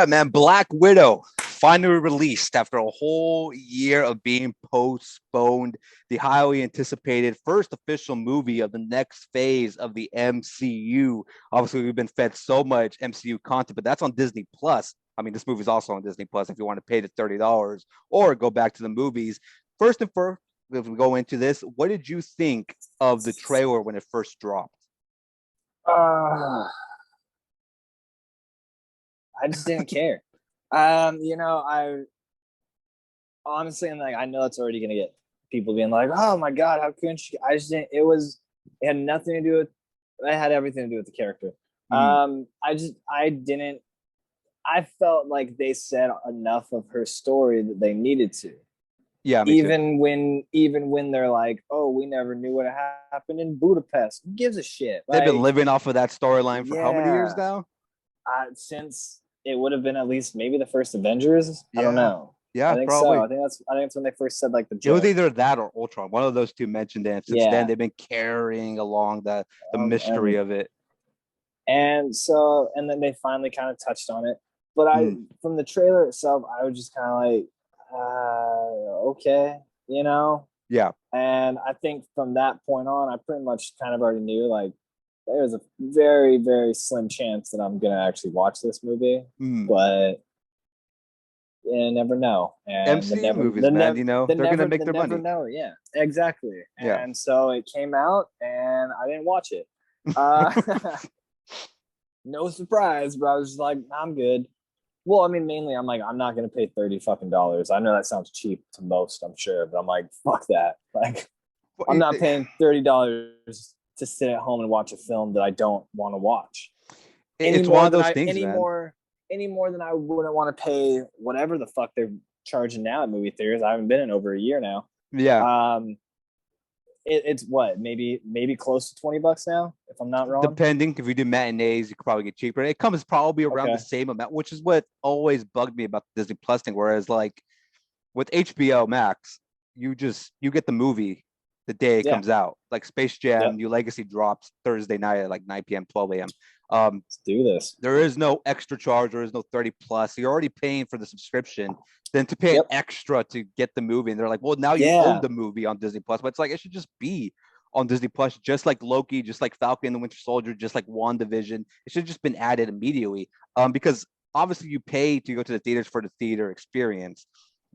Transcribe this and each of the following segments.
Yeah, man, Black Widow finally released after a whole year of being postponed. The highly anticipated first official movie of the next phase of the MCU. Obviously, we've been fed so much MCU content, but that's on Disney Plus. I mean, this movie's also on Disney Plus if you want to pay the $30 or go back to the movies. First and first, if we go into this, what did you think of the trailer when it first dropped? Uh, I just didn't care. I honestly, and like I know it's already gonna get people being like, "Oh my god, how couldn't she?" I just didn't. It had nothing to do with. It had everything to do with the character. Mm, I didn't. I felt like they said enough of her story that they needed to. yeah, me too. Even when they're like, "Oh, we never knew what happened in Budapest." Who gives a shit? They've been Like, living off of that storyline for how many years yeah, now? since it would have been at least maybe the first Avengers. I don't Yeah, know. I yeah, think so. probably. I think that's when they first said like the It was joke. either that or Ultron. One of those two mentioned it. And since then, Yeah. they've been carrying along the mystery And of it. then they finally kind of touched on it. But I Mm, from the trailer itself, I was just kind of like, okay, you know. yeah. And I think from that point on, I pretty much kind of already knew like there's a very, very slim chance that I'm gonna actually watch this movie. Mm. But you never know, and MCU movies, man. They're gonna make the their never money. know. Yeah, exactly. Yeah. And so it came out, and I didn't watch it. Uh, no surprise, but I was just like, I'm good. Well, I mean, mainly I'm like, I'm not gonna pay 30 fucking dollars. I know that sounds cheap to most, I'm sure, but I'm like, fuck that. Like, I'm not paying $30 to sit at home and watch a film that I don't want to watch any It's one more of than those I things, any man. more any more than I wouldn't want to pay whatever the fuck they're charging now at movie theaters. I haven't been in over a year now. Yeah. Um, it's what maybe close to $20 now, if I'm not wrong. Depending if you do matinees, you could probably get cheaper. It comes probably around the Okay, same amount, which is what always bugged me about the Disney Plus thing. Whereas like with HBO Max, you get the movie the day it yeah, comes out. Like Space Jam, yep. New Legacy drops Thursday night at like 9 p.m., 12 a.m. Let's do this. There is no extra charge. There is no 30 plus. You're already paying for the subscription. Then to pay an Yep. extra to get the movie, and they're like, "Well, now you own Yeah. the movie on Disney Plus." But it's like it should just be on Disney Plus, just like Loki, just like Falcon and the Winter Soldier, just like WandaVision. It should have just been added immediately. Because obviously you pay to go to the theaters for the theater experience.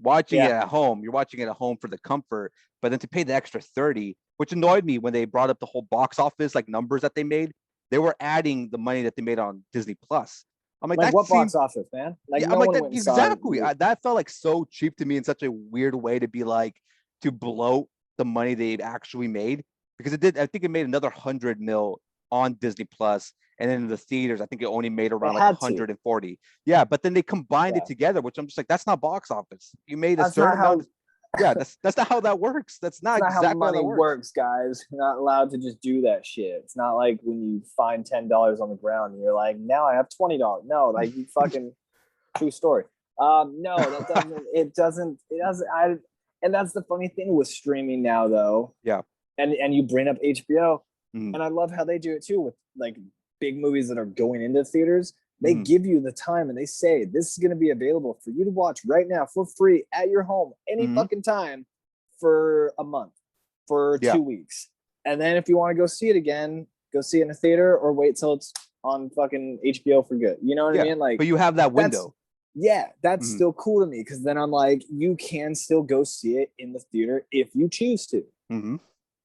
Watching it Yeah. at home, you're watching it at home for the comfort, but then to pay the extra 30, which annoyed me when they brought up the whole box office like numbers that they made, they were adding the money that they made on Disney Plus. I'm like, Like, that what seemed, box office, man? Like, yeah, I'm no like one that went and saw it. exactly. That felt like so cheap to me in such a weird way to be like to bloat the money they actually made because it did. I think it made another 100 mil on Disney Plus, and then in the theaters, I think it only made They around like had to. 140. Yeah, but then they combined it Yeah. together, which I'm just like, that's not box office. You made a That's certain not amount. how Yeah, that's not how that works. That's it's not not how exactly how that money works. works, guys. You're not allowed to just do that shit. It's not like when you find $10 on the ground and you're like, now I have $20. No, like you fucking true story. No, that doesn't. It doesn't. It doesn't. And that's the funny thing with streaming now, though. Yeah. And you bring up HBO, Mm-hmm. and I love how they do it too with like big movies that are going into theaters. They Mm-hmm. give you the time and they say this is going to be available for you to watch right now for free at your home any Mm-hmm. fucking time for a month, for Yeah. 2 weeks. And then if you want to go see it again, go see it in a theater or wait till it's on fucking HBO for good. You know what I Yeah. mean? Like, But you have that that's, window. yeah, that's Mm-hmm. still cool to me because then I'm like, you can still go see it in the theater if you choose to. Mm-hmm.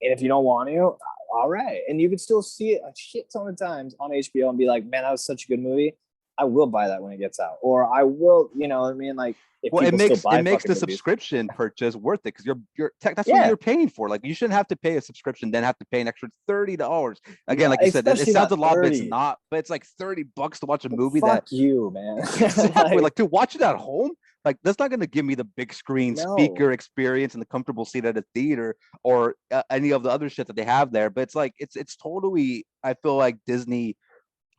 And if you don't want to, all right. And you can still see it a shit ton of times on HBO and be like, man, that was such a good movie. I will buy that when it gets out. Or I will, you know what I mean? Like, if Well, it people still makes it buy makes fucking the movies. subscription purchase worth it because you're tech. That's what Yeah. you're paying for. Like you shouldn't have to pay a subscription, then have to pay an extra $30. Again, No, like you said, it especially sounds not a lot, but it's 30. not. But it's like $30 to watch a But movie that fuck you, man. exactly Like, like to watch it at home. Like that's not going to give me the big screen no. speaker experience and the comfortable seat at a theater or any of the other shit that they have there. But it's like it's totally. I feel like Disney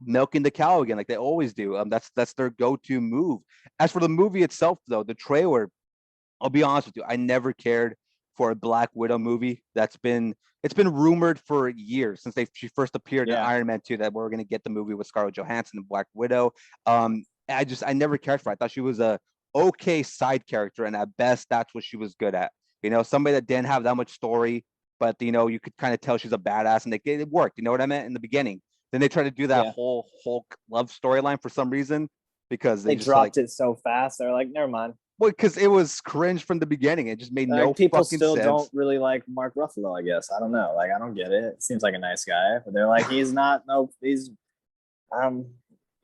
milking the cow again, like they always do. That's their go-to move. As for the movie itself, though, the trailer, I'll be honest with you, I never cared for a Black Widow movie. It's been rumored for years since she first appeared in Yeah. Iron Man 2 that we're gonna get the movie with Scarlett Johansson and Black Widow. Um, I never cared for her. I thought she was a okay side character, and at best, that's what she was good at. Somebody that didn't have that much story, but you could kind of tell she's a badass, and it worked. You know what I meant in the beginning. Then they tried to do that whole Hulk love storyline for some reason because they just dropped it so fast. They're like, never mind. Well, because it was cringe from the beginning. It just made no people fucking still sense. Don't really like Mark Ruffalo, I guess. I don't know. Like, I don't get it. It seems like a nice guy, but they're like, he's not. No, he's.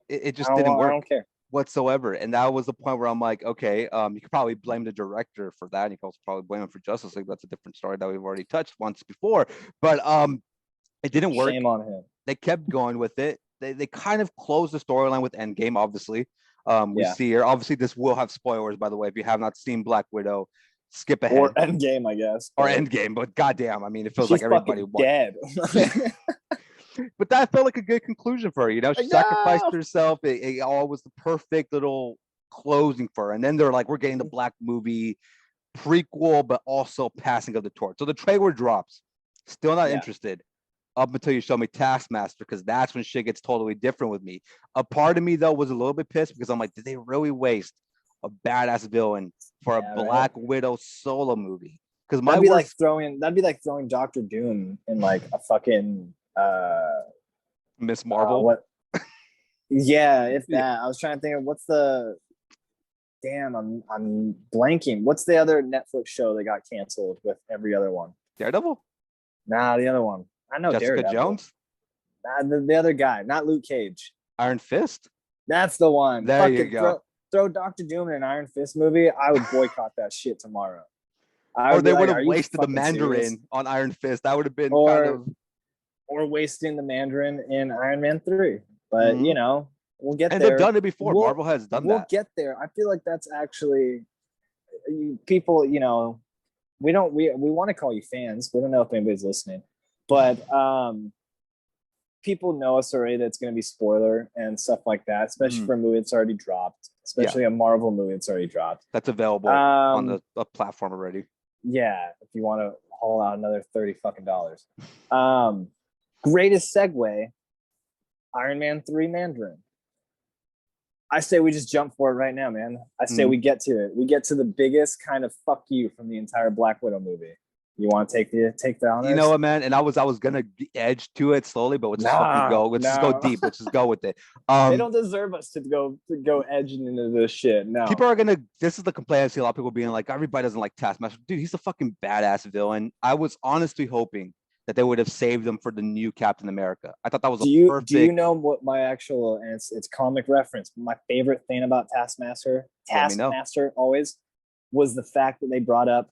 It just didn't work. I don't care whatsoever. And that was the point where I'm like, okay, you could probably blame the director for that. And you could also probably blame him for Justice League. That's a different story that we've already touched once before. But it didn't work. Shame on him. They kept going with it. They kind of closed the storyline with Endgame, obviously. We see here. Obviously, this will have spoilers, by the way. If you have not seen Black Widow, skip ahead. Or Endgame, I guess. Or Endgame, but goddamn, I mean, it feels like everybody won. Dead. But that felt like a good conclusion for her. She sacrificed herself. It all was the perfect little closing for her. And then they're like, we're getting the Black movie prequel, but also passing of the torch. So the trailer drops. Still not interested up until you show me Taskmaster, because that's when shit gets totally different with me. A part of me, though, was a little bit pissed because I'm like, did they really waste a badass villain for a Black Widow solo movie? Because that'd be like throwing Dr. Doom in like a fucking Miss Marvel. What? Yeah, if that. I was trying to think of what's the. Damn, I'm blanking. What's the other Netflix show that got canceled with every other one? Daredevil? Nah, the other one. I know Jessica Daredevil. Jones? Nah, the other guy, not Luke Cage. Iron Fist? That's the one. There you go. Throw Dr. Doom in an Iron Fist movie. I would boycott that shit tomorrow. Or they would have wasted the Mandarin on Iron Fist. That would have been or wasting the Mandarin in Iron Man 3. But we'll get there. And they've done it before. Marvel has done that. We'll get there. I feel like that's actually people, we want to call you fans. We don't know if anybody's listening. But people know us already that it's going to be spoiler and stuff like that, especially for a movie that's already dropped, especially a Marvel movie that's already dropped. That's available on the platform already. Yeah, if you want to haul out another $30 fucking dollars. Greatest segue, Iron Man 3 Mandarin. I say we just jump for it right now, man. I say we get to it. We get to the biggest kind of fuck you from the entire Black Widow movie. You want to take the honors? You know what, man? And I was gonna edge to it slowly, but let's just fucking go. Let's just go deep. Let's just go with it. They don't deserve us to go edging into this shit. No. People are gonna. This is the complaint I see a lot of people being like, everybody doesn't like Taskmaster. Dude, he's a fucking badass villain. I was honestly hoping that they would have saved him for the new Captain America. I thought that was perfect. Do you know what my actual, and it's comic reference, my favorite thing about Taskmaster always was the fact that they brought up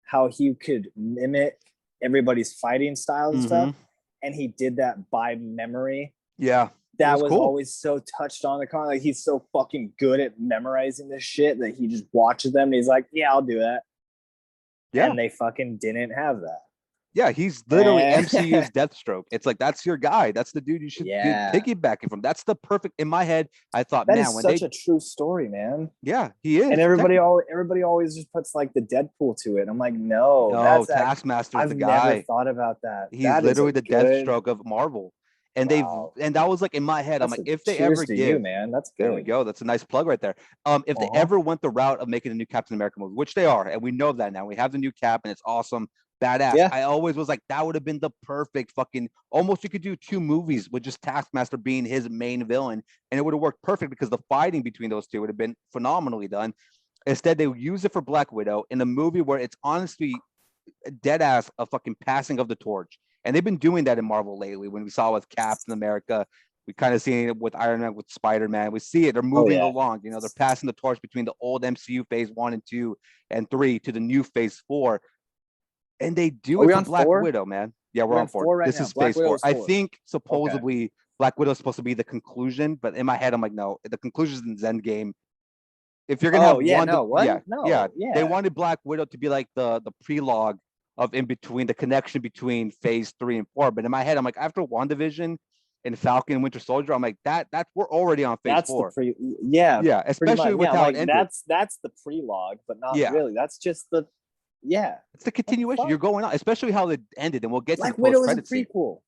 how he could mimic everybody's fighting styles and stuff, and he did that by memory. Yeah, that was cool. Always so touched on the comic. Like, he's so fucking good at memorizing this shit that he just watches them and he's like, yeah, I'll do that. Yeah, and they fucking didn't have that. Yeah, he's literally MCU's Deathstroke. It's like, that's your guy. That's the dude you should piggyback it from. That's the perfect. In my head, I thought, that is such a true story, man. Yeah, he is. And everybody always just puts like the Deadpool to it. I'm like, no, Taskmaster's the guy. I've never thought about that. He's literally the Deathstroke of Marvel. And and that was like in my head. I'm like, if they ever give you, man, that's good. There we go. That's a nice plug right there. If they ever went the route of making a new Captain America movie, which they are, and we know that now, we have the new Cap, and it's awesome. Badass. Yeah. I always was like, that would have been the perfect fucking, almost you could do 2 movies with just Taskmaster being his main villain, and it would have worked perfect because the fighting between those two would have been phenomenally done. Instead, they use it for Black Widow in a movie where it's honestly dead ass a fucking passing of the torch. And they've been doing that in Marvel lately. When we saw with Captain America, we kind of seen it with Iron Man, with Spider-Man. We see it. They're moving along. They're passing the torch between the old MCU phase 1 and 2 and 3 to the new phase 4. And they do it for Black Widow, man. Yeah, we're on 4 right now. This is phase 4. I think supposedly Black Widow is supposed to be the conclusion, but in my head, I'm like, no, the conclusion is in Endgame. If you're gonna they wanted Black Widow to be like the prelogue of in between, the connection between phase 3 and 4. But in my head, I'm like, after WandaVision and Falcon and Winter Soldier, I'm like, that's we're already on phase 4. Especially with how it ended. That's the prelogue, but not really. That's just the it's the continuation. You're going on, especially how it ended, and we'll get Black to Widow is a prequel.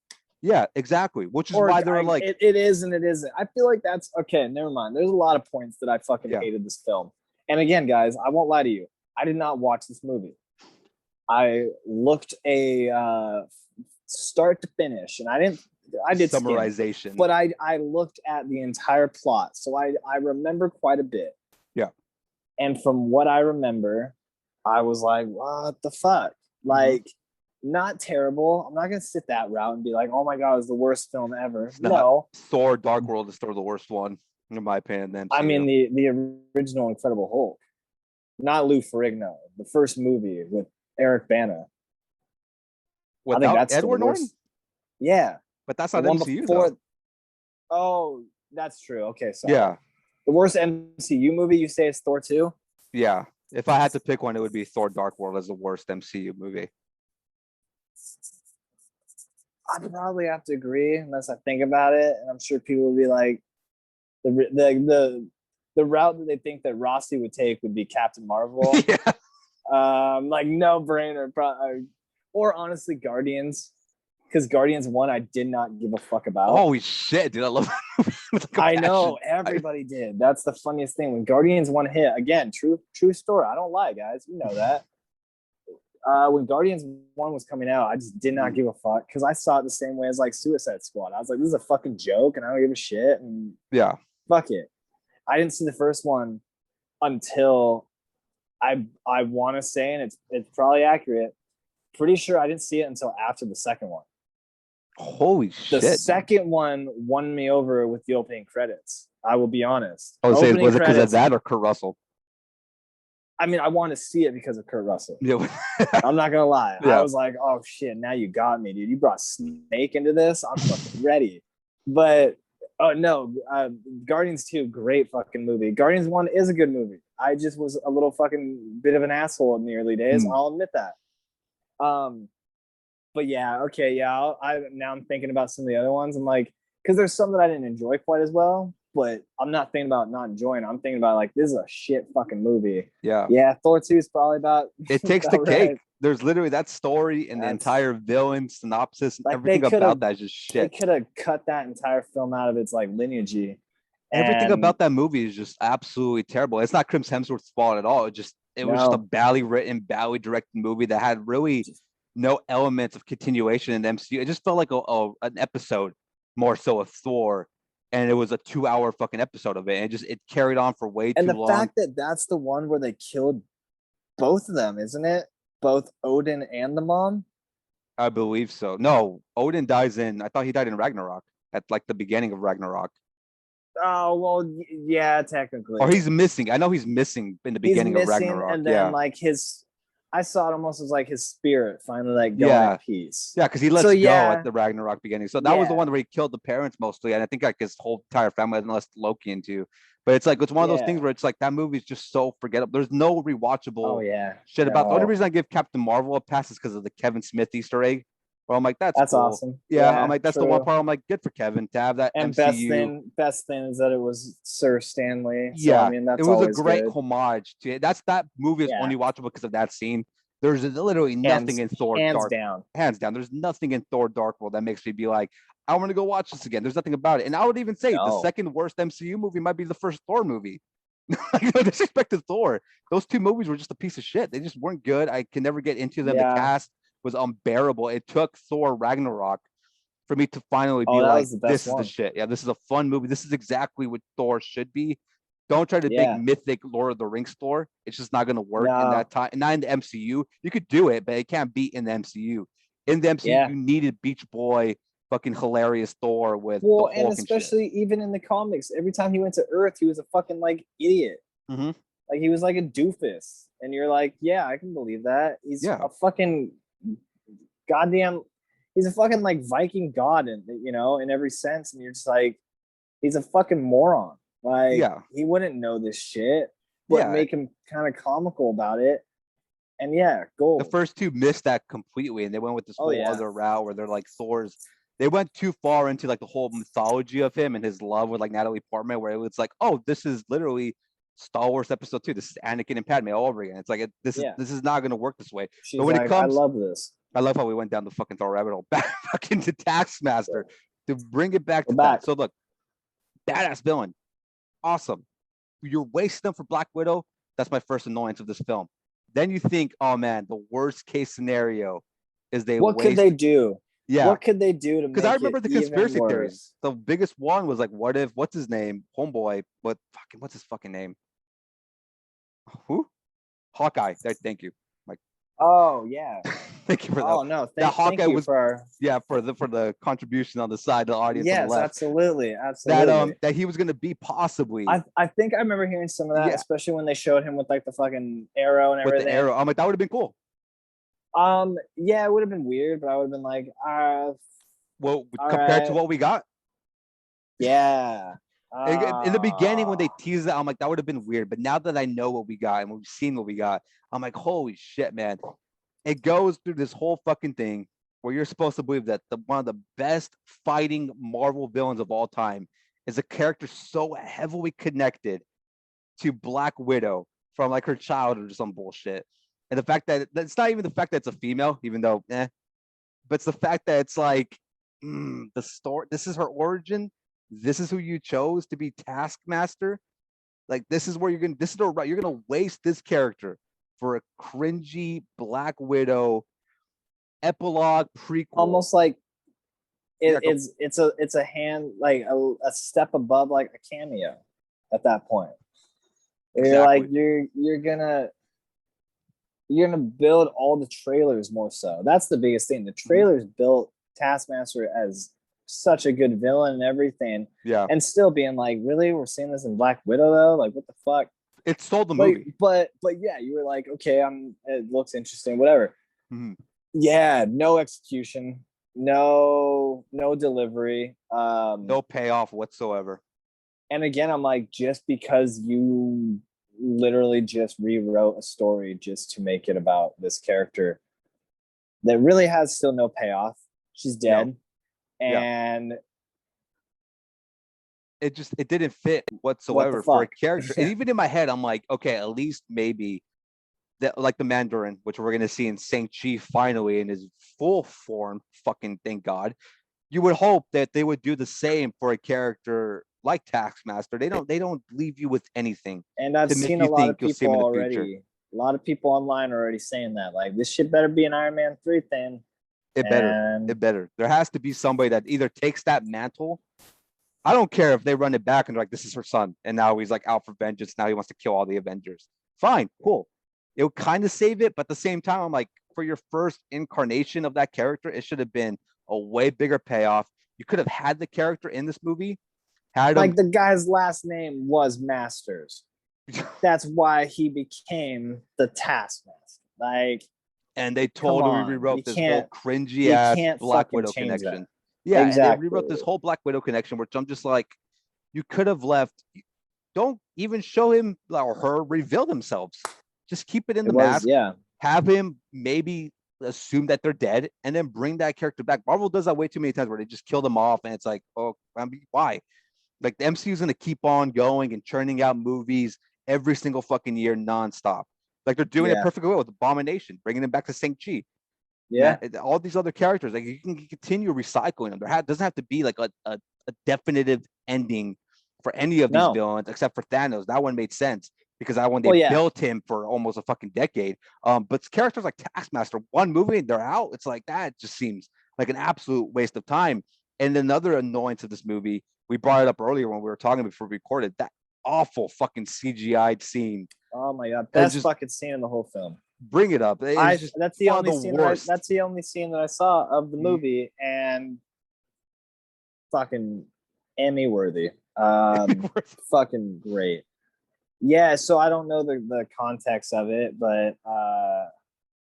Yeah, exactly. Which is Or why they were like, it is and it isn't. I feel like that's okay. Never mind. There's a lot of points that I fucking hated this film. And again, guys, I won't lie to you. I did not watch this movie. I looked a start to finish, and I did summarization, skim, but I looked at the entire plot, so I remember quite a bit. Yeah. And from what I remember, I was like, what the fuck? Like, not terrible. I'm not gonna sit that route and be like, oh my god, it's the worst film ever. No. Thor: Dark World is still the worst one, in my opinion. Then I mean the original Incredible Hulk, not Lou Ferrigno, the first movie with Eric Bana. Without I think that's Edward Norton? Yeah. But that's not MCU before... though. Oh, that's true. Okay, so yeah. The worst MCU movie you say is Thor 2? Yeah. If I had to pick one, it would be Thor: Dark World as the worst MCU movie. I'd probably have to agree unless I think about it, and I'm sure people would be like, the route that they think that Rossi would take would be Captain Marvel. Yeah. Like no brainer, or honestly Guardians, because Guardians 1 I did not give a fuck about. Holy shit, dude! I love that movie. I know everybody did. That's the funniest thing. When Guardians 1 hit, again, true story. I don't lie, guys. You know that. When Guardians 1 was coming out, I just did not give a fuck because I saw it the same way as like Suicide Squad. I was like, this is a fucking joke, and I don't give a shit. And yeah, fuck it. I didn't see the first one until I want to say, and it's probably accurate. Pretty sure I didn't see it until after the second one. Holy shit! The second one won me over with the opening credits. I will be honest. I would say, was it because of that or Kurt Russell? I mean, I want to see it because of Kurt Russell. Yeah. I'm not gonna lie. Yeah. I was like, oh shit, now you got me, dude. You brought Snake into this. I'm fucking ready. But oh no, Guardians 2, great fucking movie. Guardians 1 is a good movie. I just was a little fucking bit of an asshole in the early days. I'll admit that. But yeah, okay, yeah. Now I'm thinking about some of the other ones. I'm like, because there's some that I didn't enjoy quite as well. But I'm not thinking about not enjoying it. I'm thinking about like, this is a shit fucking movie. Yeah. Yeah, Thor 2 is probably about... It takes the cake. Right. There's literally that story and the entire villain synopsis and like everything about that is just shit. They could have cut that entire film out of its like lineage. Everything about that movie is just absolutely terrible. It's not Chris Hemsworth's fault at all. It was just a badly written, badly directed movie that had really no elements of continuation in the MCU. It just felt like an episode more so of Thor. And it was a 2-hour fucking episode of it. And it carried on for way too long. And the fact that that's the one where they killed both of them, isn't it? Both Odin and the mom? I believe so. No, Odin dies I thought he died in Ragnarok at like the beginning of Ragnarok. Oh, well, yeah, technically. Or he's missing. I know he's missing in the beginning of Ragnarok. And then like I saw it almost as like his spirit finally like going in peace. Yeah, because he lets go at the Ragnarok beginning. So that was the one where he killed the parents mostly, and I think like his whole entire family, unless Loki into. But it's like it's one of those things where it's like that movie is just so forgettable. There's no rewatchable shit about. The only reason I give Captain Marvel a pass is because of the Kevin Smith Easter egg. Where I'm like, that's cool. Awesome. Yeah, I'm like, that's the one part. I'm like, good for Kevin to have that. And MCU. best thing is that it was Sir Stanley. So, yeah, I mean, that's it was a great good. homage to it. That movie is only watchable because of that scene. There's literally nothing in Thor Hands down. There's nothing in Thor Dark World that makes me be like, I want to go watch this again. There's nothing about it. And I would even say the second worst MCU movie might be the first Thor movie. No disrespect to Thor. Those two movies were just a piece of shit. They just weren't good. I can never get into them. The cast was unbearable. It took Thor Ragnarok for me to finally be like, this is the shit. Yeah, this is a fun movie. This is exactly what Thor should be. Don't try to think mythic Lord of the Rings Thor. It's just not going to work in that time. Not in the MCU. You could do it, but it can't be in the MCU. In the MCU, you needed Beach Boy, fucking hilarious Thor with the Hulk and especially even in the comics, every time he went to Earth, he was a fucking like idiot. Mm-hmm. Like he was like a doofus, and you're like, yeah, I can believe that. He's a fucking goddamn. He's a fucking like Viking god, in every sense, and you're just like, he's a fucking moron. Like, he wouldn't know this shit, but make him kind of comical about it. And gold. The first two missed that completely, and they went with this whole other route where they're like Thor's. They went too far into like the whole mythology of him and his love with like Natalie Portman, where it was like, oh, this is literally Star Wars Episode 2. This is Anakin and Padme all over again. It's like this is not going to work this way. But when it comes, I love this. I love how we went down the fucking Thor rabbit hole. Back fucking to Taskmaster to bring it back to that. So look, badass villain, awesome. You're wasting them for Black Widow. That's my first annoyance of this film. Then you think, oh man, the worst case scenario is what could they do? Yeah. What could they do to make because I remember the conspiracy theories. Worse? The biggest one was like, what if, what's his name? Homeboy, what's his fucking name? Who? Hawkeye. Thank you. Like, oh yeah. Thank you for that. Oh no, Hawkeye thank you was for the contribution on the side, the audience on the left. Absolutely. That he was gonna be possibly. I think I remember hearing some of that, especially when they showed him with like the fucking arrow and everything. With the arrow, I'm like, that would have been cool. Yeah, it would have been weird, but I would have been like, well, compared to what we got. Yeah. In the beginning, when they teased it, I'm like, that would have been weird. But now that I know what we got and we've seen what we got, I'm like, holy shit, man. It goes through this whole fucking thing where you're supposed to believe that one of the best fighting Marvel villains of all time is a character so heavily connected to Black Widow from like her childhood or some bullshit. And the fact that it's not even the fact that it's a female, even though, but it's the fact that it's like the story. This is her origin. This is who you chose to be Taskmaster. Like, this is where you're gonna waste this character for a cringy Black Widow epilogue prequel. Almost like it's a hand, like a step above like a cameo at that point. Exactly. You're like you're gonna build all the trailers more so. That's the biggest thing. The trailers built Taskmaster as such a good villain and everything. Yeah. And still being like, really? We're seeing this in Black Widow though? Like, what the fuck? It sold the movie. But yeah, you were like, okay, it looks interesting, whatever. Mm-hmm. Yeah, no execution, no delivery, no payoff whatsoever. And again, I'm like, just because you literally just rewrote a story just to make it about this character that really has still no payoff. She's dead. No. And it didn't fit whatsoever for a character. And even in my head, I'm like, okay, at least maybe that, like the Mandarin, which we're gonna see in Shang-Chi finally in his full form, fucking thank God. You would hope that they would do the same for a character like Taskmaster. They don't leave you with anything. And I've seen a lot of people already. A lot of people online are already saying that, like, this shit better be an Iron Man 3 thing. It better. There has to be somebody that either takes that mantle. I don't care if they run it back and they're like, this is her son, and now he's like out for vengeance. Now he wants to kill all the Avengers. Fine, cool. It would kind of save it, but at the same time, I'm like, for your first incarnation of that character, it should have been a way bigger payoff. You could have had the character in this movie. The guy's last name was Masters. That's why he became the Taskmaster. Like, and they totally rewrote this whole cringy ass Black Widow connection. That. Yeah, exactly. And they rewrote this whole Black Widow connection, which I'm just like, you could have left. Don't even show him or her reveal themselves. Just keep it in the mask. Yeah. Have him maybe assume that they're dead, and then bring that character back. Marvel does that way too many times where they just kill them off, and it's like, oh, why? Like, the MCU is going to keep on going and churning out movies every single fucking year nonstop. Like, they're doing it perfectly well with Abomination, bringing them back to Shang-Chi. Yeah. All these other characters, like, you can continue recycling them. There doesn't have to be like a definitive ending for any of these villains except for Thanos. That one made sense because they built him for almost a fucking decade. But characters like Taskmaster, one movie and they're out. It's like, that just seems like an absolute waste of time. And another annoyance of this movie, we brought it up earlier when we were talking before we recorded, that awful fucking CGI'd scene. Oh my God, best fucking scene in the whole film. Bring it up. That's the only scene that I saw of the movie, and fucking Emmy worthy. Fucking great. Yeah, so I don't know the context of it, but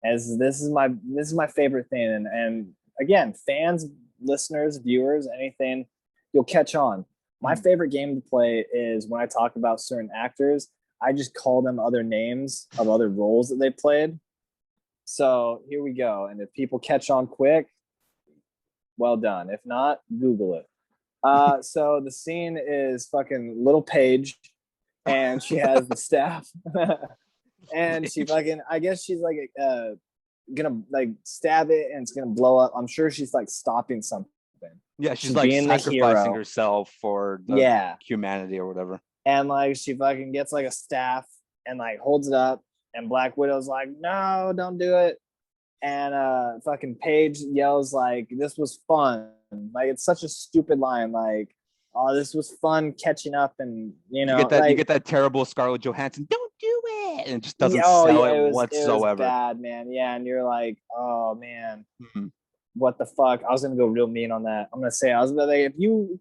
as this is my favorite thing, and again, fans, listeners, viewers, anything, you'll catch on. My favorite game to play is when I talk about certain actors, I just call them other names of other roles that they played. So here we go. And if people catch on quick, well done. If not, Google it. So the scene is fucking little Paige, and she has the staff. And she fucking, I guess she's like gonna like stab it and it's gonna blow up. I'm sure she's like stopping something. Yeah, she's like sacrificing herself for the humanity or whatever. And like she fucking gets like a staff and like holds it up, and Black Widow's like, no, don't do it. And fucking Paige yells like, this was fun. Like, it's such a stupid line. Like, oh, this was fun catching up, and you get that terrible Scarlett Johansson, don't do it, and it just doesn't sell it whatsoever. It was bad, man. Yeah, and you're like, oh man, what the fuck? I was gonna go real mean on that. I'm gonna say, I was gonna like, if you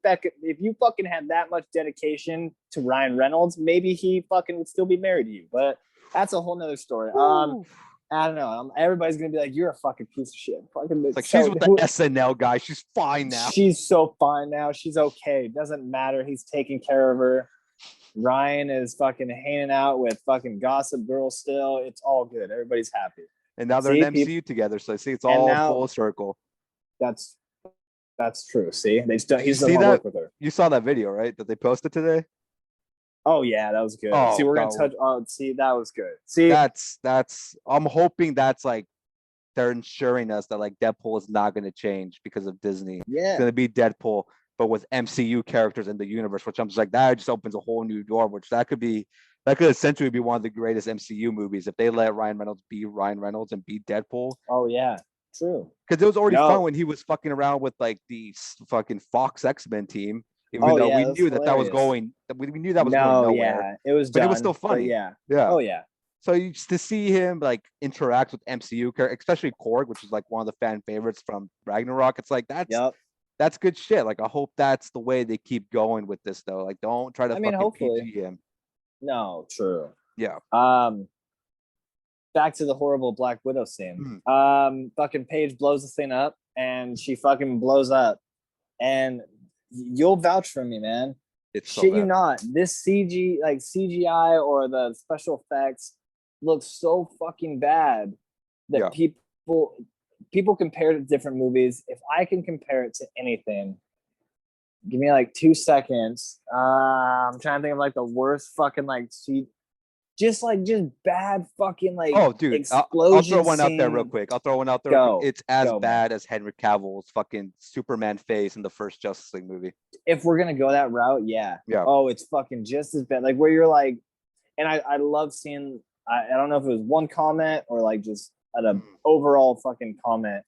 fucking had that much dedication to Ryan Reynolds, maybe he fucking would still be married to you. But that's a whole nother story. I don't know. Everybody's gonna be like, "You're a fucking piece of shit." Fucking like she's with the SNL guy. She's fine now. She's so fine now. She's okay. Doesn't matter. He's taking care of her. Ryan is fucking hanging out with fucking Gossip Girl still. It's all good. Everybody's happy. And now they're in MCU together, so I see it's all full circle. That's true. See, he doesn't want to work with her. You saw that video, right? That they posted today. Oh yeah, that was good. See, we're gonna touch. Oh, see, that was good. See, that's. I'm hoping that's like they're ensuring us that like Deadpool is not gonna change because of Disney. Yeah, it's gonna be Deadpool, but with MCU characters in the universe, which I'm just like, that just opens a whole new door. Which that could essentially be one of the greatest MCU movies if they let Ryan Reynolds be Ryan Reynolds and be Deadpool. Oh yeah, true. Because it was already fun when he was fucking around with like the fucking Fox X-Men team. Even though we knew that was going, we knew that was going nowhere. Yeah, it was, but it was still funny. Yeah. Oh yeah. So to see him like interact with MCU characters, especially Korg, which is like one of the fan favorites from Ragnarok, it's like that's good shit. Like I hope that's the way they keep going with this though. Like don't try to hopefully PG him. No, true. Yeah. Back to the horrible Black Widow scene. Fucking Paige blows the thing up, and she fucking blows up, and you'll vouch for me, man. It's shit you not. This CGI or the special effects looks so fucking bad that people compare it to different movies. If I can compare it to anything, give me like 2 seconds. I'm trying to think of like the worst fucking like just bad fucking like I'll throw one out there real quick. It's as bad as Henry Cavill's fucking Superman face in the first Justice League movie. If we're gonna go that route, yeah. Oh, it's fucking just as bad. Like where you're like, and I love seeing. I don't know if it was one comment or like just an overall fucking comment.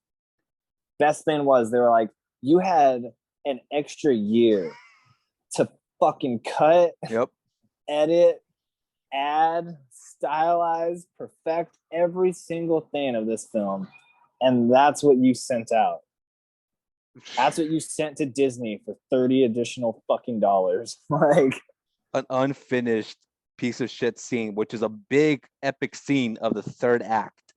Best thing was they were like, you had an extra year to fucking cut, edit, add, stylize, perfect every single thing of this film, and that's what you sent out. That's what you sent to Disney for $30 additional fucking dollars. Like an unfinished piece of shit scene, which is a big epic scene of the third act.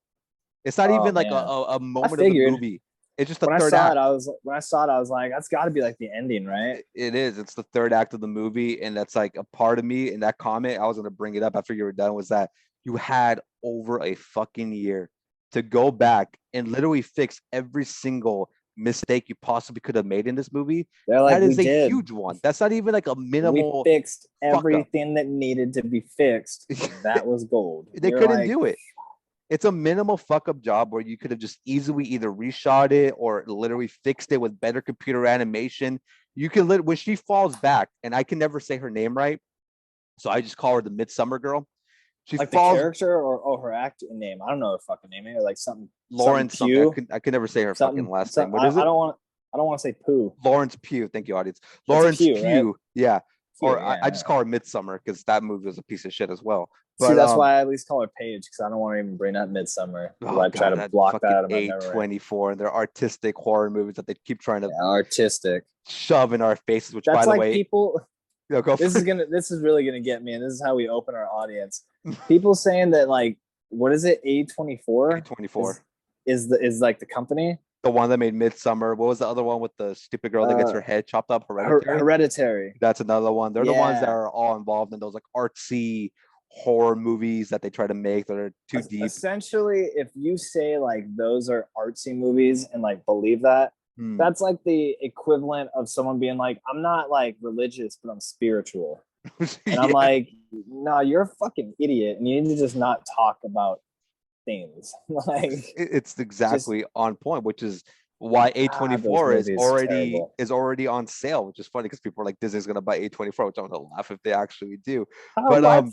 It's not even like a moment of the movie. It's just the third act. When I saw it, I was like, that's got to be like the ending, right? It is. It's the third act of the movie, and that's like a part of me in that comment. I was going to bring it up after you were done. Was that you had over a fucking year to go back and literally fix every single mistake you possibly could have made in this movie. Like, that is a huge one. That's not even like a minimal. We fixed everything that needed to be fixed. That was gold. They couldn't do it. It's a minimal fuck up job where you could have just easily either reshot it or literally fixed it with better computer animation. You can when she falls back, and I can never say her name right, so I just call her the Midsummer Girl. She like falls, the character or her acting name. I don't know her fucking name. Maybe like something. Lawrence something. I can never say her fucking last name. What is it? I don't want to say Pooh. Lawrence Pugh. Thank you, audience. Lawrence Pugh. Right? Yeah. I just call her Midsummer because that movie was a piece of shit as well. But, see, that's why I at least call her Paige, because I don't want to even bring up Midsummer. I try to block that out of my memory. A24, and they're artistic horror movies that they keep trying to shove in our faces. Which, by the way, people. This is really gonna get me, and this is how we open our audience. People saying that like, what is it? A24. A24 is like the company. The one that made Midsummer. What was the other one with the stupid girl that gets her head chopped up? Hereditary. That's another one. They're the ones that are all involved in those like artsy horror movies that they try to make that are too deep. Essentially, if you say like those are artsy movies and like believe that, that's like the equivalent of someone being like, I'm not like religious, but I'm spiritual. And I'm like, no, you're a fucking idiot, and you need to just not talk about things. Like It's just exactly on point, which is why those A24 movies terrible. is already on sale, which is funny because people are like Disney's gonna buy A24, which I'm gonna laugh if they actually do. Oh, But what?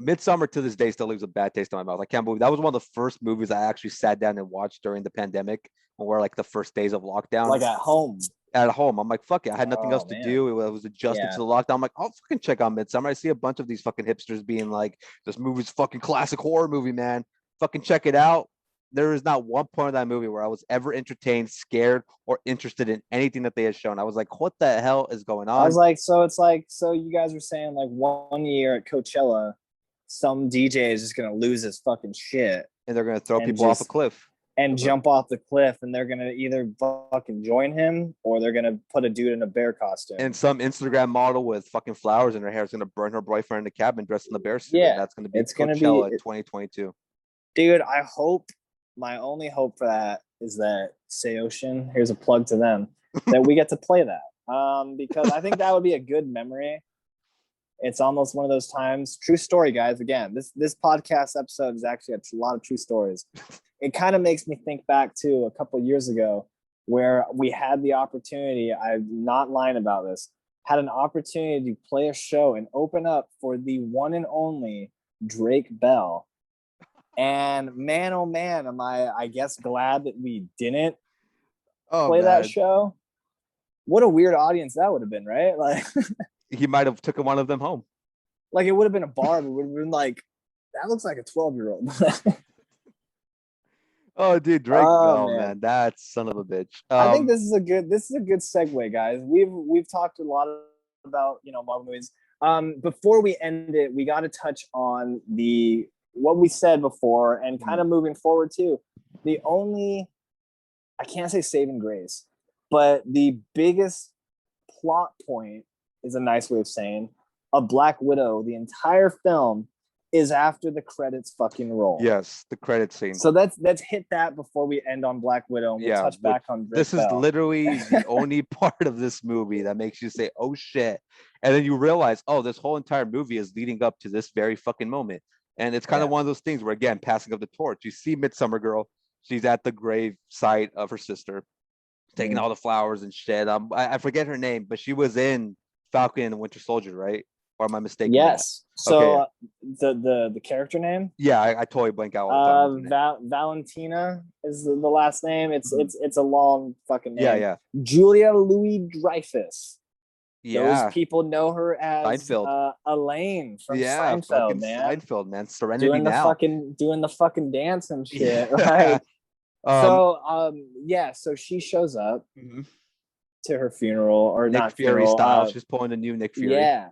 Midsummer to this day still leaves a bad taste in my mouth. I can't believe that was one of the first movies I actually sat down and watched during the pandemic when we're like the first days of lockdown Like at home. at home. I'm like, fuck it. I had nothing else Oh to man. do. It was adjusted to Yeah. the lockdown. I'm like, I'll fucking check out Midsummer. I see a bunch of these fucking hipsters being like, this movie's fucking classic horror movie, man. Fucking check it out. There is not one point of that movie where I was ever entertained, scared, or interested in anything that they had shown. I was like, what the hell is going I was on? like, so it's like, so you guys were saying like 1 year at Coachella, some DJ is just gonna lose his fucking shit And they're gonna throw and people off a just cliff. and jump off the cliff, and they're gonna either fucking join him or they're gonna put a dude in a bear costume. And some Instagram model with fucking flowers in her hair is gonna burn her boyfriend in the cabin dressed in the bear suit. Yeah, And that's gonna be it's gonna Coachella be 2022. dude. I hope my only hope for that is that Seocean, here's a plug to them, that we get to play that. Because I think that would be a good memory. It's almost one of those times. True story, guys. Again, this podcast episode is actually a lot of true stories. It kind of makes me think back to a couple of years ago where we had the opportunity. I'm not lying about this. Had an opportunity to play a show and open up for the one and only Drake Bell. And man, oh man, am I guess glad that we didn't play that show. What a weird audience that would have been, right? Like he might have taken one of them home. Like it would have been a bar, but it would have been like, that looks like a 12-year-old. Oh, dude, Drake Bell, man, that son of a bitch. I think this is a good segue, guys. We've talked a lot about Marvel movies. Before we end it, we got to touch on what we said before and kind of moving forward too. The only, I can't say saving grace, but the biggest plot point is a nice way of saying of Black Widow. The entire film is after the credits fucking roll. Yes, the credit scene. So let's hit that before we end on Black Widow. And we'll touch back on Drake this Bell. Is literally the only part of this movie that makes you say, oh shit. And then you realize, oh, this whole entire movie is leading up to this very fucking moment. And it's kind of one of those things where, again, passing of the torch. You see Midsummer Girl. She's at the grave site of her sister, taking all the flowers and shit. I forget her name, but she was in Falcon and the Winter Soldier, right? Or am I mistaken? Yes. So the character name? Yeah, I totally blank out. Valentina is the last name. It's a long fucking name. Yeah. Julia Louis-Dreyfus. Yeah. Those people know her as Seinfeld. Elaine from Seinfeld, man. Seinfeld, man. Serenity doing the fucking dance and shit, right? So she shows up to her funeral, or Nick not Fury funeral, style. She's pulling a new Nick Fury. Yeah.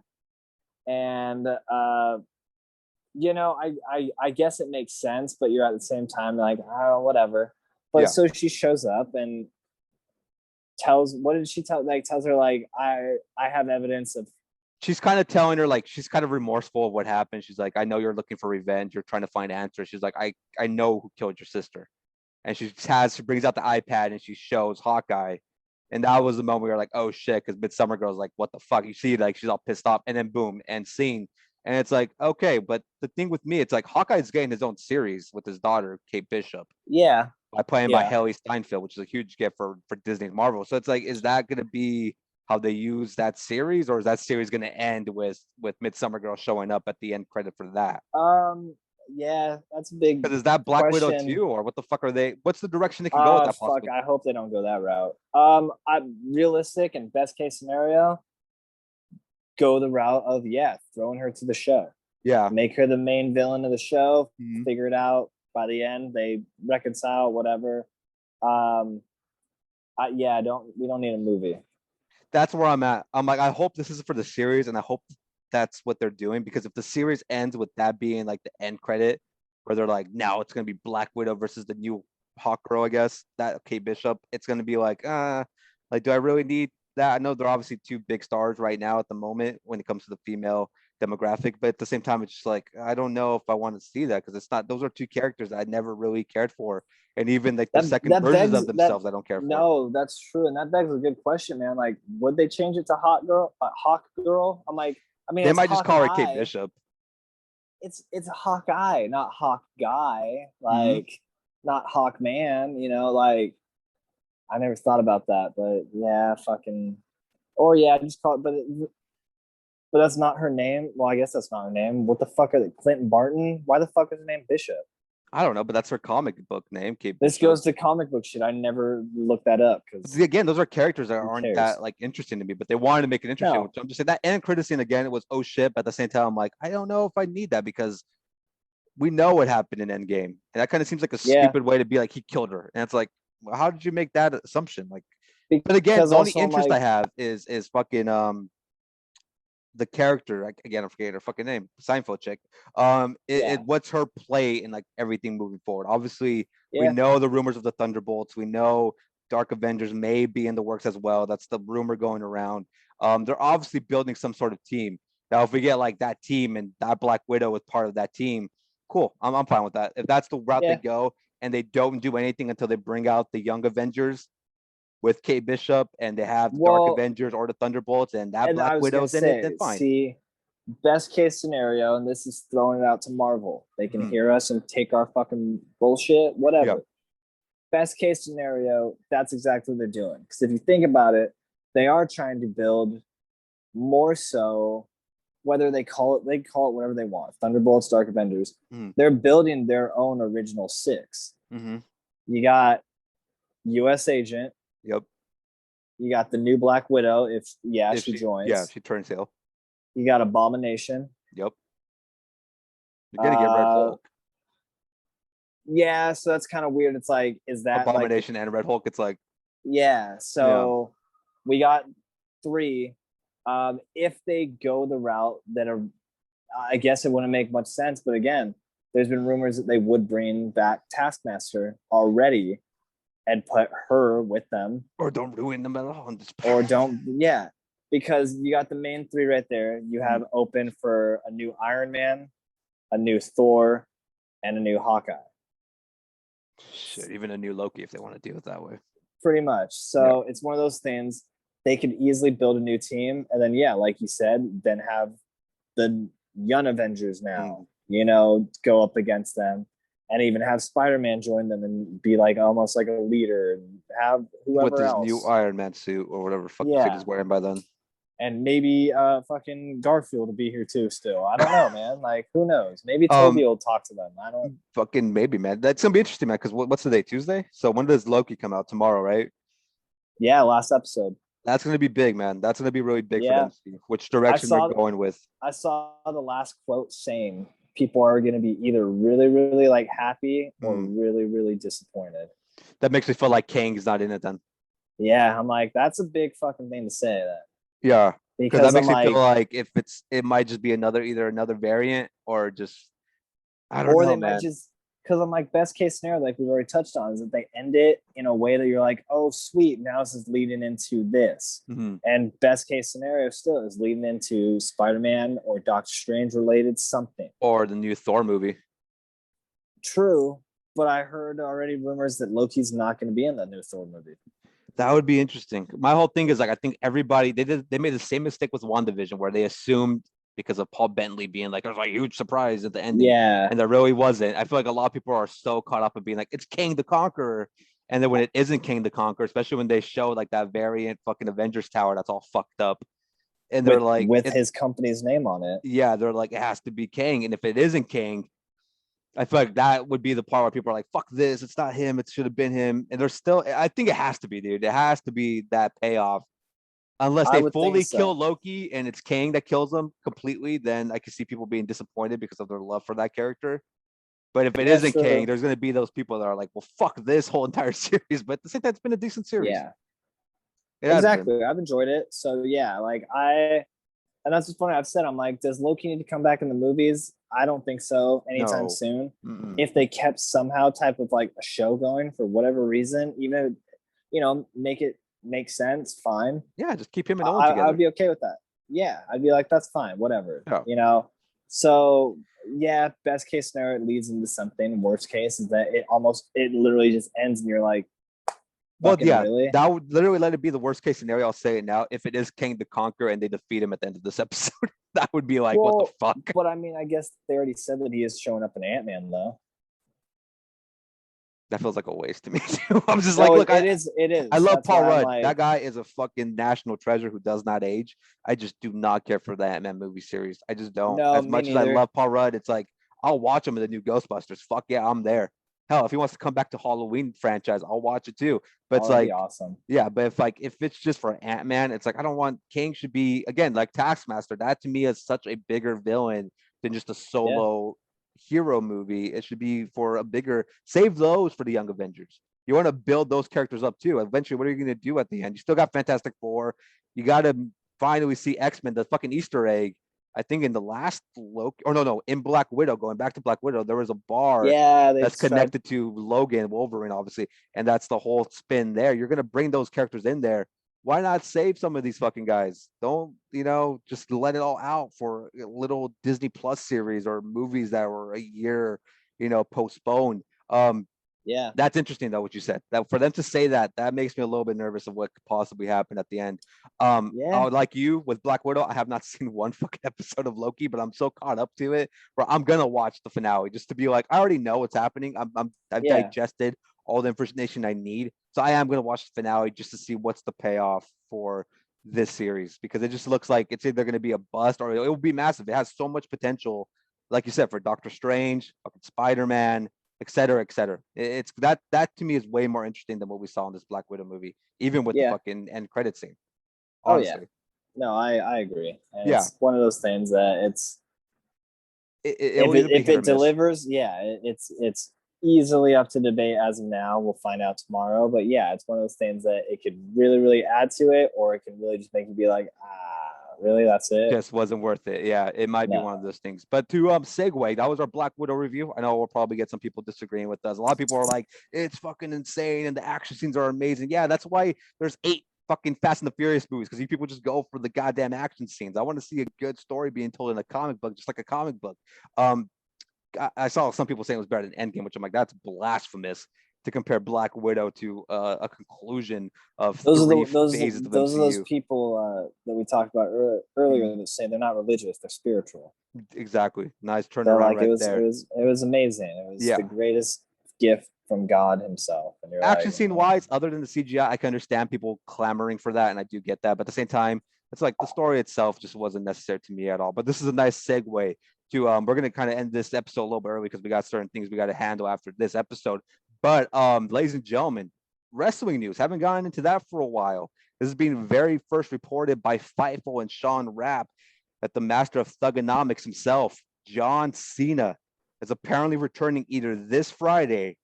And I guess it makes sense, but you're at the same time like, oh, whatever. But so she shows up and tells her like, I have evidence of. She's kind of telling her, like, she's kind of remorseful of what happened. She's like, I know you're looking for revenge. You're trying to find answers. She's like, I know who killed your sister. And she brings out the iPad and she shows Hawkeye. And that was the moment we were like, oh shit, because Midsummer Girl's like, what the fuck? You see, like, she's all pissed off, and then boom, end scene. And it's like, okay, but the thing with me, it's like Hawkeye's getting his own series with his daughter, Kate Bishop. Yeah. By playing by Haley Steinfeld, which is a huge gift for Disney and Marvel. So it's like, is that gonna be how they use that series, or is that series gonna end with Midsummer Girl showing up at the end credit for that? Yeah, that's a big. Because is that Black Widow too, or what the fuck are they? What's the direction they can go with that? Fuck, I hope they don't go that route. Realistic and best case scenario, go the route of throwing her to the show. Yeah, make her the main villain of the show. Figure it out by the end. They reconcile, whatever. We don't need a movie. That's where I'm at. I'm like, I hope this is for the series, and I hope that's what they're doing, because if the series ends with that being like the end credit, where they're like, now it's gonna be Black Widow versus the new Hawk Girl, I guess, that Kate Bishop, it's gonna be like, do I really need that? I know they're obviously two big stars right now at the moment when it comes to the female demographic, but at the same time, it's just like, I don't know if I want to see that, because it's not, those are two characters I never really cared for, and even like the second versions of themselves I don't care for. No, that's true, and that begs a good question, man. Like, would they change it to Hawk Girl? I'm like, I mean, they might just call her Kate Bishop. it's Hawkeye, not Hawk Guy, Mhm. like not Hawkman, like I never thought about that, but yeah, fucking or yeah, just call it but that's not her name. Well, I guess that's not her name. What the fuck are they? Clinton Barton? Why the fuck is her name Bishop? I don't know, but that's her comic book name, Kate This Bishop. goes to comic book shit. I never looked that up But because again, those are characters that who aren't that cares? like interesting to me, but they wanted to make it interesting. No. Which I'm just saying that and criticism again, it was oh shit. But at the same time, I'm like, I don't know if I need that because we know what happened in Endgame, and that kind of seems like a Yeah. stupid way to be like he killed her, and it's like, well, how did you make that assumption? Like, but again, Because the only also I'm interest I like, have is fucking the character. Again, I'm forgetting her fucking name, Seinfeld chick. yeah, What's her play in like everything moving forward? Obviously, we yeah, know the rumors of the Thunderbolts. We know Dark Avengers may be in the works as well. That's the rumor going around. They're obviously building some sort of team. Now, if we get like that team and that Black Widow is part of that team, cool. I'm fine with that. If that's the route they yeah. go and they don't do anything until they bring out the Young Avengers with Kate Bishop and they have the Dark Well, Avengers or the Thunderbolts and that and Black I was gonna Widow's in it, then say, fine. see, best case scenario, and this is throwing it out to Marvel. They can Mhm. hear us and take our fucking bullshit, Yeah. whatever. Best case scenario, that's exactly what they're doing. Because if you think about it, they are trying to build more so whether they call it whatever they want. Thunderbolts, Dark Avengers. Mm-hmm. They're building their own original six. Mm-hmm. You got US Agent, Yep. you got the new Black Widow, if If she yeah, joins. she turns heel. You got Abomination. Yep. You're gonna get Red Uh Hulk. yeah, so that's kind of weird. It's like, is that like the Abomination and Red Hulk. It's like, yeah, yeah. so we got three. If they go the route that are I guess it wouldn't make much sense, but again, there's been rumors that they would bring back Taskmaster already and put her with them. Or don't ruin them at all. Or don't, yeah, because you got the main three right there. You have Mhm. open for a new Iron Man, a new Thor, and a new Hawkeye. Shit, even a new Loki if they want to do it that way. Pretty much. Yeah. So it's one of those things. They could easily build a new team, and then yeah, like you said, then have the Young Avengers now, Mm. go up against them, and even have Spider-Man join them and be like almost like a leader, and have With whoever his new else. Iron Man suit or whatever fucking suit Yeah, he's wearing by then. and maybe fucking Garfield to be here too. Still, I don't know, man. Like, who knows? Maybe um, Toby will talk to them. I don't. fucking maybe, man. That's gonna be interesting, man. Because what's the day? Tuesday. So when does Loki come out? Tomorrow, right? Yeah, last episode. That's gonna be big, man. That's gonna be really big for them Yeah, to see which I direction they're saw. going with. I saw the last quote saying people are going to be either really, really like happy or Mm. really, really disappointed. That makes me feel like Kang's not in it then. Yeah, I'm like, that's a big fucking thing to say that Yeah, because that because I'm makes me feel like, like if it might just be either another variant or just I don't or know, they might man. just because I'm like, best case scenario, like we've already touched on, is that they end it in a way that you're like, oh, sweet, now this is leading into this. Mm-hmm. And best case scenario still is leading into Spider-Man or Doctor Strange related something. Or the new Thor movie. True, but I heard already rumors that Loki's not going to be in that new Thor movie. That would be interesting. My whole thing is like I think everybody they made the same mistake with WandaVision where they assumed because of Paul Bentley being like there's a huge surprise at the ending, Yeah, and there really wasn't. I feel like a lot of people are so caught up in being like it's King the Conqueror, and then when it isn't King the Conqueror, especially when they show like that variant fucking Avengers Tower that's all fucked up, and they're with like his company's name on it. yeah, they're like it has to be King, and if it isn't King, I feel like that would be the part where people are like, fuck this, it's not him, it should have been him. And there's still, I think it has to be, dude. It has to be that payoff. Unless I they would think fully kill so. Loki and it's Kang that kills him completely, then I can see people being disappointed because of their love for that character. But if it Yeah, isn't Kang, true. there's going to be those people that are like, well, fuck this whole entire series. But at the same time, it's been a decent series. Yeah, It has been. exactly. I've enjoyed it. So yeah, and that's what's funny. I've said, I'm like, does Loki need to come back in the movies? I don't think so anytime No. soon. Mm-mm. If they kept somehow type of like a show going for whatever reason, even if, make it make sense, fine. Yeah, just keep him and Owen I would together. be okay with that. Yeah, I'd be like, that's fine, whatever. Yeah. So yeah, best case scenario, it leads into something. Worst case is that it literally just ends, and you're like, Well, Fucking yeah, really? that would literally let it be the worst case scenario. I'll say it now. If it is Kang the Conqueror and they defeat him at the end of this episode, that would be like, what the Well, fuck? but I mean, I guess they already said that he is showing up in Ant-Man though. That feels like a waste to me too. I'm just like, No, look, it is. It I is. love That's Paul why I'm Rudd. That like, guy is a fucking national treasure who does not age. I just do not care for the Ant-Man movie series. I just don't. no, As me much as I neither. love Paul Rudd, it's like I'll watch him in the new Ghostbusters. Fuck yeah, I'm there. Hell, if he wants to come back to Halloween franchise, I'll watch it too. But Oh, it's that'd be like, awesome. yeah, but if it's just for Ant-Man, it's like I don't want King should be again like Taskmaster. That to me is such a bigger villain than just a Yeah, solo hero movie. It should be for a bigger save those for the Young Avengers. You want to build those characters up too. Eventually, what are you going to do at the end? You still got Fantastic Four. You got to finally see X-Men, the fucking Easter egg. I think in the last Loki, or no, in Black Widow, going back to Black Widow, there was a bar yeah. They that's tried. connected to Logan, Wolverine, obviously, and that's the whole spin there. You're going to bring those characters in there. Why not save some of these fucking guys? Don't, just let it all out for a little Disney Plus series or movies that were a year, postponed. Yeah, That's interesting though, what you said. That for them to say that makes me a little bit nervous of what could possibly happen at the end. I yeah, would like you with Black Widow. I have not seen one fucking episode of Loki, but I'm so caught up to it where I'm gonna watch the finale just to be like, I already know what's happening. I've yeah. digested all the information I need, so I am gonna watch the finale just to see what's the payoff for this series because it just looks like it's either gonna be a bust or it will be massive. It has so much potential, like you said, for Doctor Strange, fucking Spider-Man, et cetera, et cetera. It's that to me is way more interesting than what we saw in this Black Widow movie, even with the Yeah. fucking end credit scene. Oh yeah. Honestly, No, I agree. And yeah, it's one of those things that it's it will either be if hit or it miss. delivers, yeah, it's easily up to debate as of now. We'll find out tomorrow. But yeah, it's one of those things that it could really, really add to it, or it can really just make you be like, really? That's it? Just wasn't worth it. Yeah, it might be No. one of those things. But to segue, that was our Black Widow review. I know we'll probably get some people disagreeing with us. A lot of people are like, it's fucking insane and the action scenes are amazing. Yeah, that's why there's 8 fucking Fast and the Furious movies because you people just go for the goddamn action scenes. I want to see a good story being told in a comic book, just like a comic book. Um, I saw some people saying it was better than Endgame, which I'm like, that's blasphemous to compare Black Widow to a conclusion of Those are 3 the phases of those are those MCU. people that we talked about Mhm. earlier that say they're not religious, they're spiritual. Exactly. Nice So turnaround like right there. it was amazing. It was the Yeah. greatest gift from God Himself. And you're Action like, scene wise, other than the CGI, I can understand people clamoring for that, and I do get that. But at the same time, it's like the story itself just wasn't necessary to me at all. But this is a nice segue to we're gonna kind of end this episode a little bit early because we got certain things we got to handle after this episode. But ladies and gentlemen, wrestling news. Haven't gotten into that for a while. This is being very first reported by Fightful and Sean Rapp that the master of thugonomics himself, John Cena, is apparently returning either this Friday,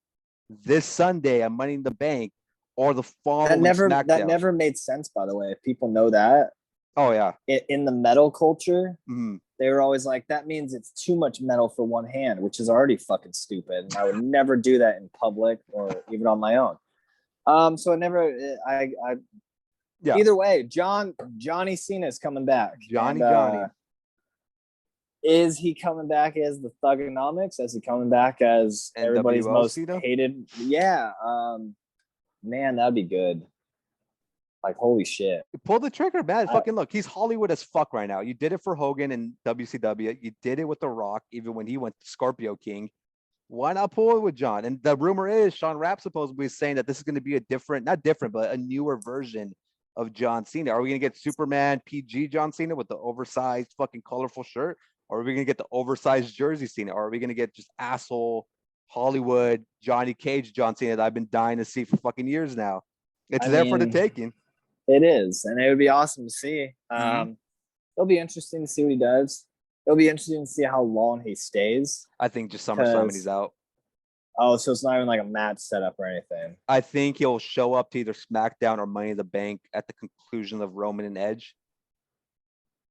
this Sunday on Money in the Bank, or the following that SmackDown. never made sense, by the way. If people know that Oh yeah. in the metal culture, Mm. they were always like, that means it's too much metal for one hand, which is already fucking stupid. And I would never do that in public or even on my own. So I never, I Yeah. either way, Johnny Cena is coming back. Johnny. Is he coming back as the Thugonomics? Is he coming back as everybody's NWO most Cena? hated? Yeah. Man, that'd be good. Like, holy shit. Pull the trigger, man. Fucking look, he's Hollywood as fuck right now. You did it for Hogan and WCW. You did it with The Rock, even when he went to Scorpio King. Why not pull it with John? And the rumor is Sean Rapp supposedly is saying that this is going to be a different, not different, but a newer version of John Cena. Are we going to get Superman PG John Cena with the oversized fucking colorful shirt? Or are we going to get the oversized jersey Cena? Or are we going to get just asshole Hollywood Johnny Cage John Cena that I've been dying to see for fucking years now? It's I there for the mean, taking. it is, and it would be awesome to see. It'll be interesting to see what he does. It'll be interesting to see how long he stays. I think just SummerSlam and he's out. Oh, so it's not even like a match setup or anything. I think he'll show up to either SmackDown or Money in the Bank at the conclusion of Roman and Edge.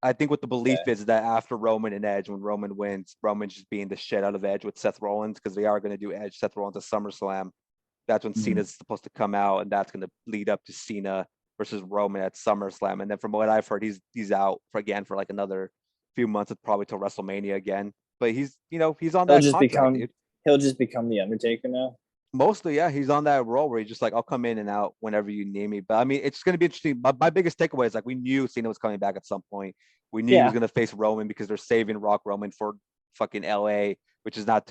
I think what the belief is that after Roman and Edge, when Roman wins, Roman's just being the shit out of Edge with Seth Rollins because they are going to do Edge, Seth Rollins at SummerSlam. That's when Cena's supposed to come out, and that's going to lead up to Cena versus Roman at SummerSlam. And then from what I've heard, he's out for like another few months, probably till WrestleMania again. But he's on that contract, dude. He'll just become the Undertaker now. Mostly, yeah, he's on that role where he's just like, I'll come in and out whenever you need me. But I mean, it's going to be interesting. My biggest takeaway is like, we knew Cena was coming back at some point. We knew he was Yeah, going to face Roman because they're saving Rock Roman for fucking LA, which is not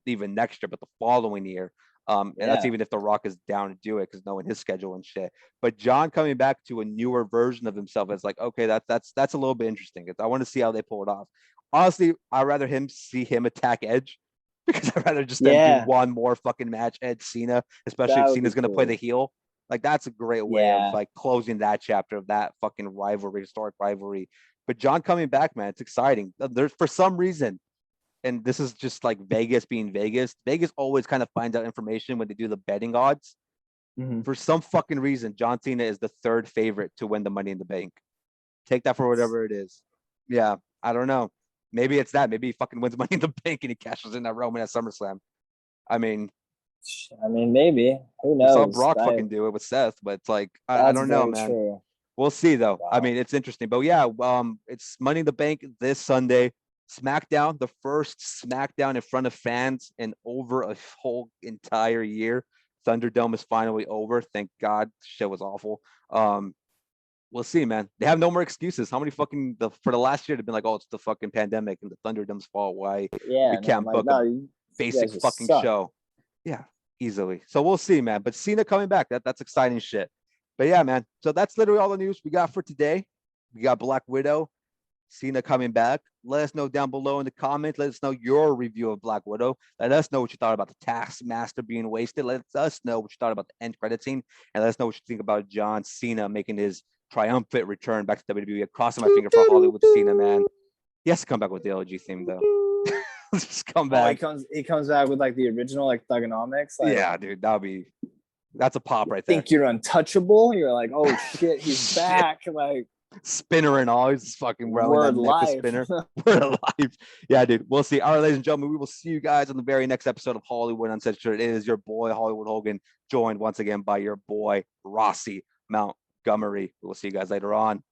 even next year, but the following year. And that's yeah, even if The Rock is down to do it because knowing his schedule and shit. But John coming back to a newer version of himself is like, okay, that's a little bit interesting. I want to see how they pull it off. Honestly, I'd rather see him attack Edge because I'd rather just them do yeah. one more fucking match Ed Cena, especially That if would be Cena's gonna play the cool. heel. Like that's a great way of Yeah, like closing that chapter of that fucking rivalry, historic rivalry. But John coming back, man, it's exciting. There's for some reason, and this is just like Vegas being Vegas. Vegas always kind of finds out information when they do the betting odds. hmm. For some fucking reason, John Cena is the third favorite to win the Money in the Bank. Take that for whatever it is. Yeah, I don't know. Maybe it's that. Maybe he fucking wins Money in the Bank and he cashes in that Roman at SummerSlam. I mean, I mean, maybe. Who we saw knows? Brock fucking do it with Seth, but it's like I That's don't know, very man. true. We'll see though. I Wow. mean, it's interesting, but yeah, it's Money in the Bank this Sunday. SmackDown, the first SmackDown in front of fans in over a whole entire year. Thunderdome is finally over. Thank God. Shit was awful. We'll see, man. They have no more excuses. How many fucking for the last year they've been like, oh, it's the fucking pandemic and the Thunderdome's fault. Why we Yeah, and I'm can't like, book a no, you basic guys just fucking suck. show? Yeah, easily. So we'll see, man. But Cena coming back, that's exciting shit. But yeah, man. So that's literally all the news we got for today. We got Black Widow, Cena coming back. Let us know down below in the comments. Let us know your review of Black Widow. Let us know what you thought about the Taskmaster being wasted. Let us know what you thought about the end credit scene. And let us know what you think about John Cena making his triumphant return back to WWE. Crossing my finger for Hollywood Cena, man. He has to come back with the LG theme, though. Just come Oh, back. he comes back with like the original like Thugonomics. Like, Yeah, dude. That's a pop you right there. think you're untouchable? You're like, oh shit, he's Shit. back. Like, Spinner and all. He's fucking wearing that word necklace life. spinner. We're alive. Yeah, dude. We'll see. All right, ladies and gentlemen, we will see you guys on the very next episode of Hollywood Uncensored. It is your boy, Hollywood Hogan, joined once again by your boy, Rossi Montgomery. We will see you guys later on.